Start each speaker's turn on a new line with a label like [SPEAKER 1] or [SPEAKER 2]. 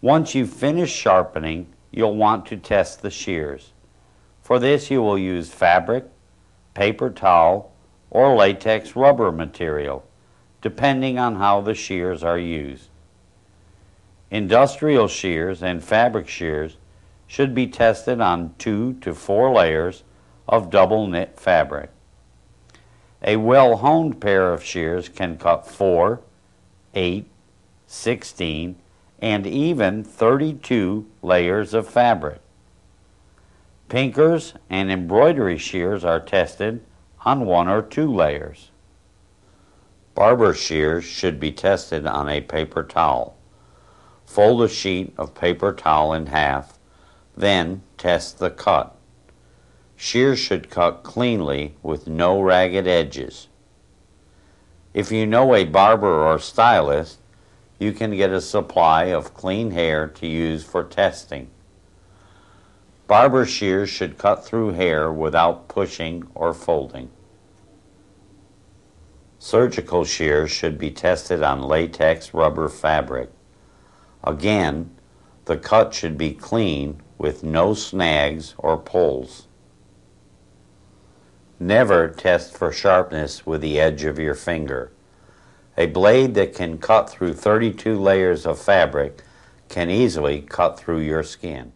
[SPEAKER 1] Once you've finished sharpening, you'll want to test the shears. For this, you will use fabric, paper towel, or latex rubber material, depending on how the shears are used. Industrial shears and fabric shears should be tested on 2 to 4 layers of double knit fabric. A well-honed pair of shears can cut 4, 8, 16, and even 32 layers of fabric. Pinkers and embroidery shears are tested on 1 or 2 layers. Barber shears should be tested on a paper towel. Fold a sheet of paper towel in half, then test the cut. Shears should cut cleanly with no ragged edges. If you know a barber or stylist, you can get a supply of clean hair to use for testing. Barber shears should cut through hair without pushing or folding. Surgical shears should be tested on latex rubber fabric. Again, the cut should be clean with no snags or pulls. Never test for sharpness with the edge of your finger. A blade that can cut through 32 layers of fabric can easily cut through your skin.